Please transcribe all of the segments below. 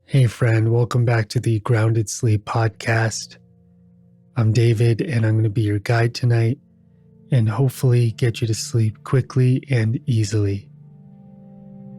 Hey friend, welcome back to the Grounded Sleep podcast. I'm David and I'm going to be your guide tonight and hopefully get you to sleep quickly and easily.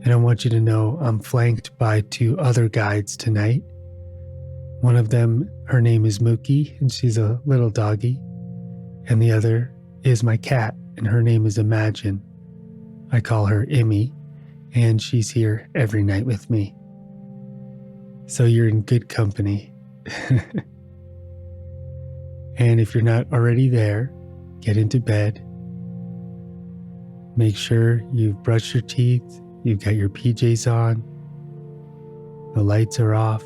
And I want you to know I'm flanked by two other guides tonight. One of them, her name is Mookie and she's a little doggy. And the other is my cat and her name is Imagine. I call her Immy and she's here every night with me. So you're in good company. And if you're not already there, get into bed. Make sure you've brushed your teeth, you've got your PJs on, the lights are off,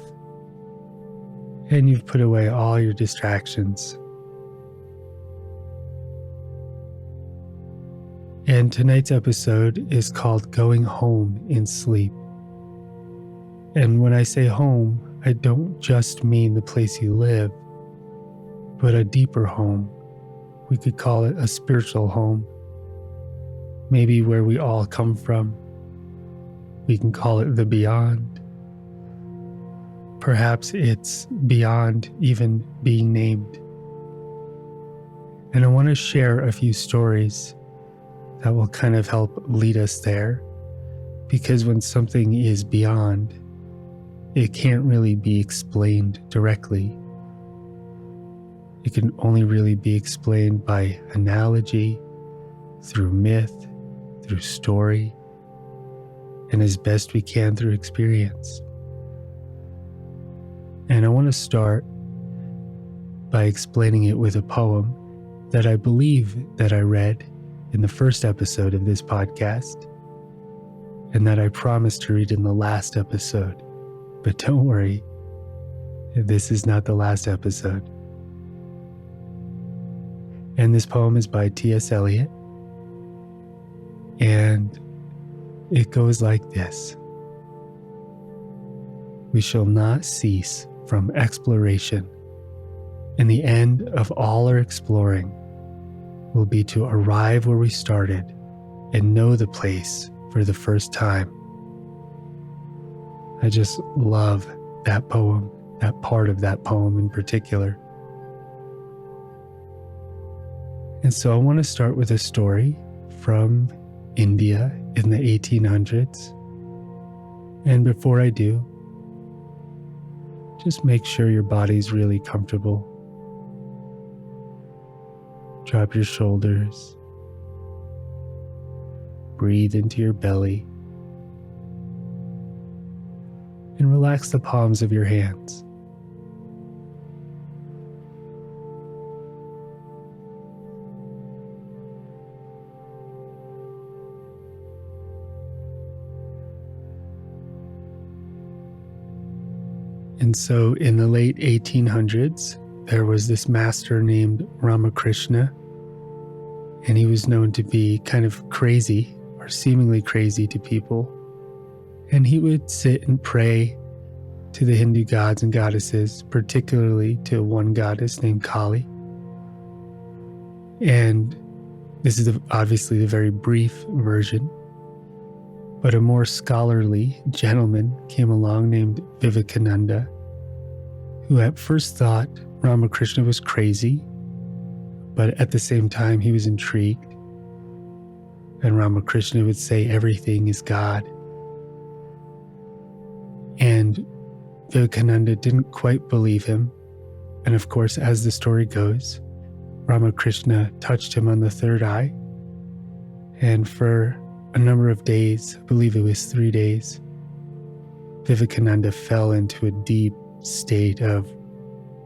and you've put away all your distractions. And tonight's episode is called Going Home in Sleep. And when I say home, I don't just mean the place you live, but a deeper home. We could call it a spiritual home. Maybe where we all come from. We can call it the beyond. Perhaps it's beyond even being named. And I want to share a few stories that will kind of help lead us there. Because when something is beyond, it can't really be explained directly. It can only really be explained by analogy, through myth, through story, and as best we can through experience. And I want to start by explaining it with a poem that I believe that I read in the first episode of this podcast, and that I promised to read in the last episode. But don't worry, this is not the last episode. And this poem is by T.S. Eliot. And it goes like this. We shall not cease from exploration, and the end of all our exploring will be to arrive where we started and know the place for the first time. I just love that poem, that part of that poem in particular. And so I want to start with a story from India in the 1800s. And before I do, just make sure your body's really comfortable. Drop your shoulders. Breathe into your belly. And relax the palms of your hands. And so in the late 1800s, there was this master named Ramakrishna, and he was known to be kind of crazy or seemingly crazy to people. And he would sit and pray to the Hindu gods and goddesses, particularly to one goddess named Kali. And this is obviously the very brief version, but a more scholarly gentleman came along named Vivekananda, who at first thought Ramakrishna was crazy, but at the same time he was intrigued. And Ramakrishna would say everything is God. And Vivekananda didn't quite believe him. And of course, as the story goes, Ramakrishna touched him on the third eye. And for a number of days, I believe it was 3 days, Vivekananda fell into a deep state of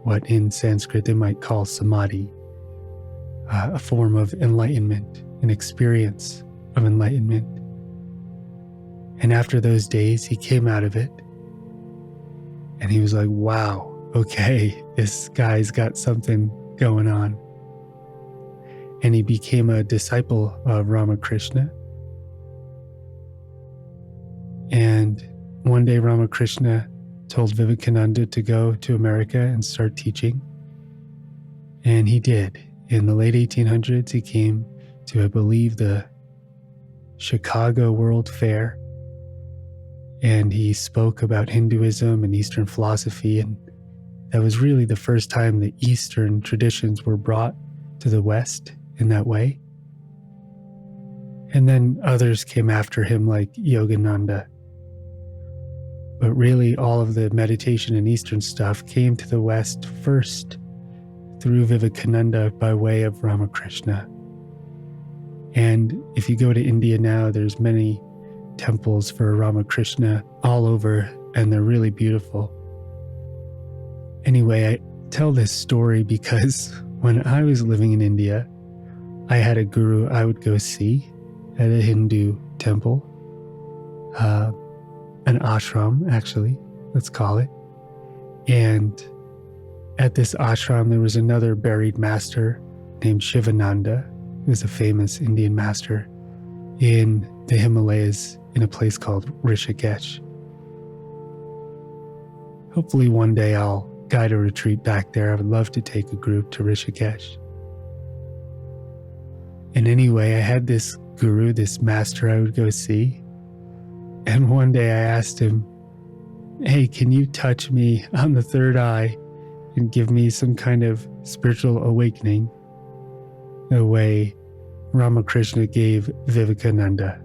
what in Sanskrit they might call samadhi, a form of enlightenment, an experience of enlightenment. And after those days, he came out of it. And he was like, wow, okay, this guy's got something going on. And he became a disciple of Ramakrishna. And one day Ramakrishna told Vivekananda to go to America and start teaching. And he did. In the late 1800s, he came to, I believe, the Chicago World Fair. and he spoke about Hinduism and Eastern philosophy, and that was really the first time the Eastern traditions were brought to the West in that way. And then others came after him, like Yogananda. But really, all of the meditation and Eastern stuff came to the West first through Vivekananda by way of Ramakrishna. And if you go to India now, there's many temples for Ramakrishna all over, and they're really beautiful. Anyway, I tell this story because when I was living in India, I had a guru I would go see at a Hindu temple, an ashram, actually, let's call it. And at this ashram, there was another buried master named Shivananda, who was a famous Indian master in the Himalayas in a place called Rishikesh. Hopefully one day I'll guide a retreat back there. I would love to take a group to Rishikesh. And anyway, I had this guru, this master I would go see. And one day I asked him, "Hey, can you touch me on the third eye and give me some kind of spiritual awakening the way Ramakrishna gave Vivekananda?"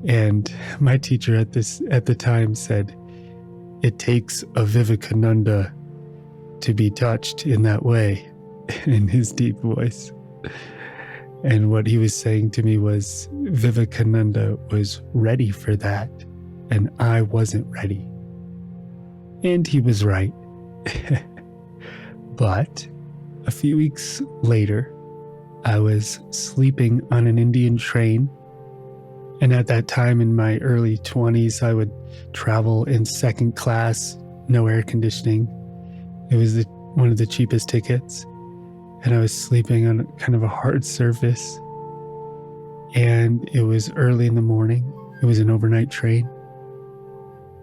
And my teacher at the time said, "It takes a Vivekananda to be touched in that way," in his deep voice. And what he was saying to me was Vivekananda was ready for that, and I wasn't ready. And he was right. But a few weeks later, I was sleeping on an Indian train. And at that time in my early 20s, I would travel in second class, no air conditioning. It was one of the cheapest tickets. And I was sleeping on kind of a hard surface. And it was early in the morning. It was an overnight train.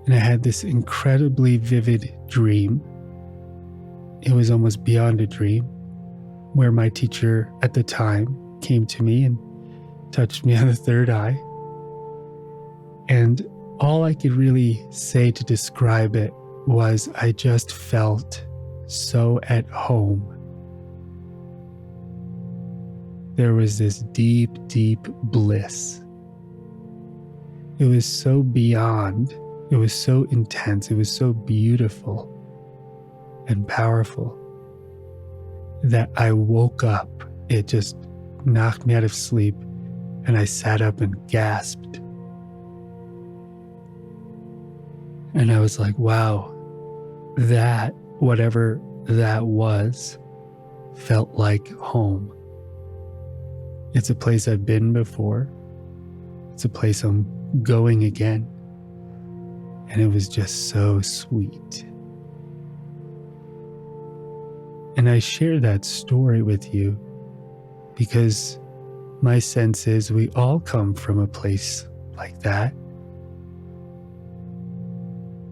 And I had this incredibly vivid dream. It was almost beyond a dream, where my teacher at the time came to me and touched me on the third eye. And all I could really say to describe it was I just felt so at home. There was this deep, deep bliss. It was so beyond, it was so intense, it was so beautiful and powerful that I woke up. It just knocked me out of sleep, and I sat up and gasped. And I was like, wow, that, whatever that was, felt like home. It's a place I've been before. It's a place I'm going again. And it was just so sweet. And I share that story with you because my sense is we all come from a place like that.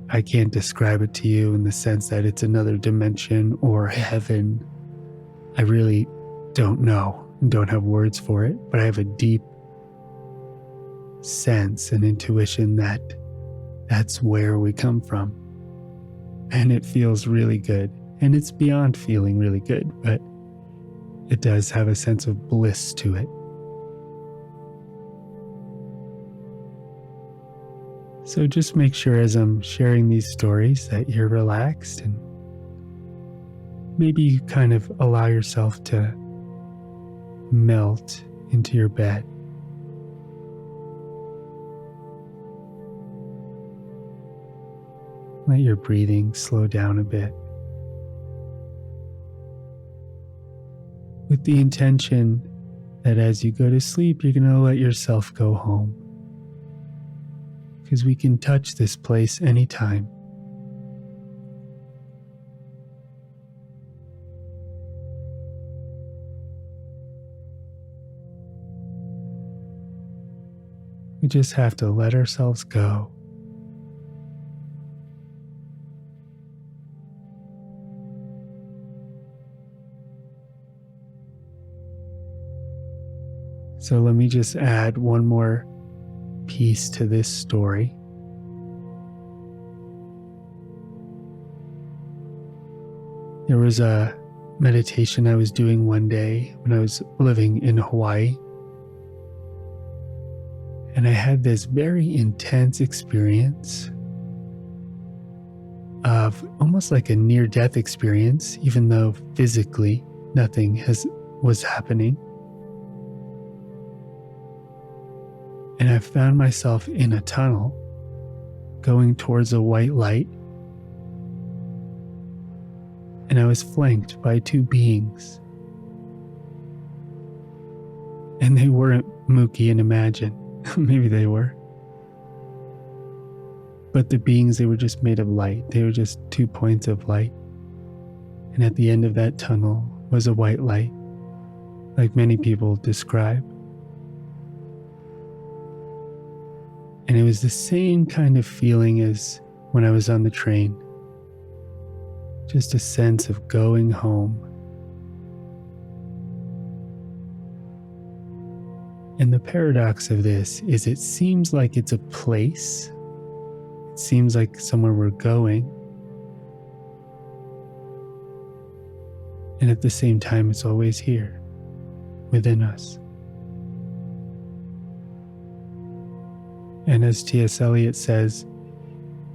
I can't describe it to you in the sense that it's another dimension or heaven. I really don't know and don't have words for it, but I have a deep sense and intuition that that's where we come from. And it feels really good. And it's beyond feeling really good, but it does have a sense of bliss to it. So just make sure as I'm sharing these stories that you're relaxed, and maybe you kind of allow yourself to melt into your bed. Let your breathing slow down a bit, with the intention that as you go to sleep, you're going to let yourself go home. Because we can touch this place anytime. We just have to let ourselves go. So let me just add one more piece piece to this story. There was a meditation I was doing one day when I was living in Hawaii. And I had this very intense experience of almost like a near-death experience, even though physically nothing was happening. And I found myself in a tunnel going towards a white light. And I was flanked by two beings. And they weren't Mookie and Imagine. Maybe they were. But the beings, they were just made of light. They were just 2 points of light. And at the end of that tunnel was a white light, like many people describe. And it was the same kind of feeling as when I was on the train. Just a sense of going home. And the paradox of this is it seems like it's a place. It seems like somewhere we're going. And at the same time, it's always here, within us. And as T.S. Eliot says,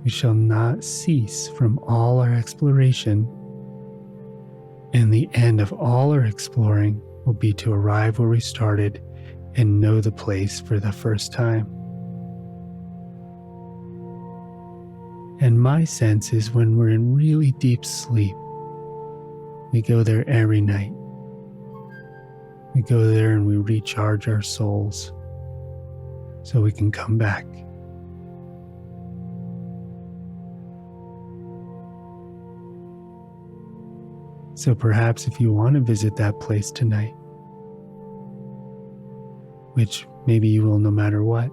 we shall not cease from all our exploration, and the end of all our exploring will be to arrive where we started and know the place for the first time. And my sense is when we're in really deep sleep, we go there every night. We go there and we recharge our souls so we can come back. So perhaps if you want to visit that place tonight, which maybe you will no matter what,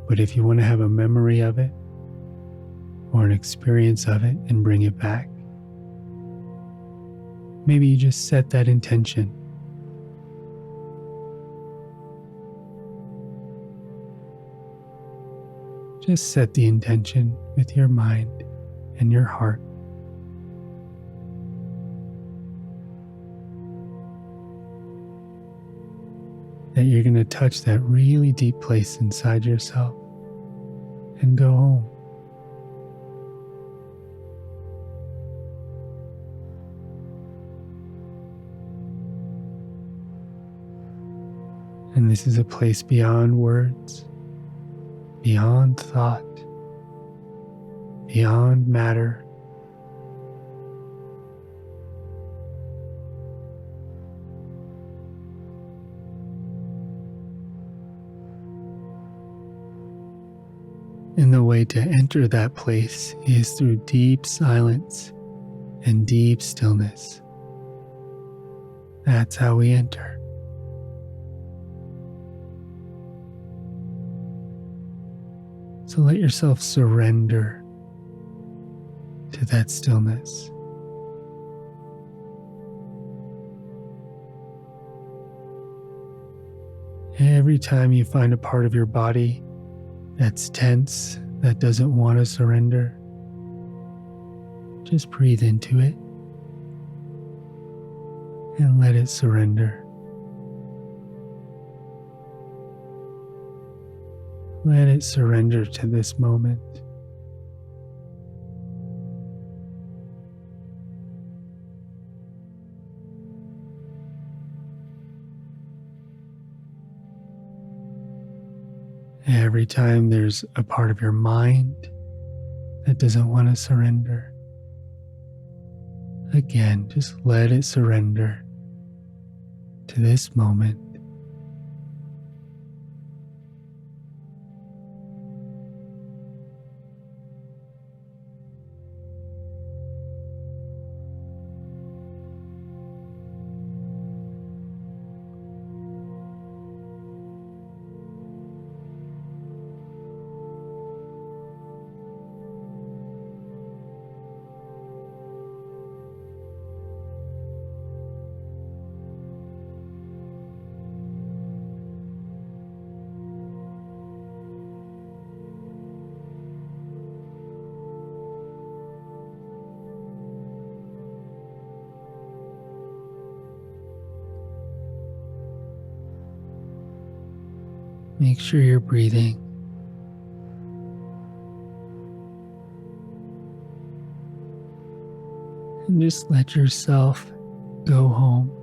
but if you want to have a memory of it or an experience of it and bring it back, maybe you just set that intention. Just set the intention with your mind and your heart. That you're going to touch that really deep place inside yourself and go home. And this is a place beyond words, beyond thought, beyond matter. And the way to enter that place is through deep silence and deep stillness. That's how we enter. So let yourself surrender to that stillness. Every time you find a part of your body that's tense, that doesn't want to surrender, just breathe into it and let it surrender. Let it surrender to this moment. Every time there's a part of your mind that doesn't want to surrender, again, just let it surrender to this moment. Make sure you're breathing. And just let yourself go home.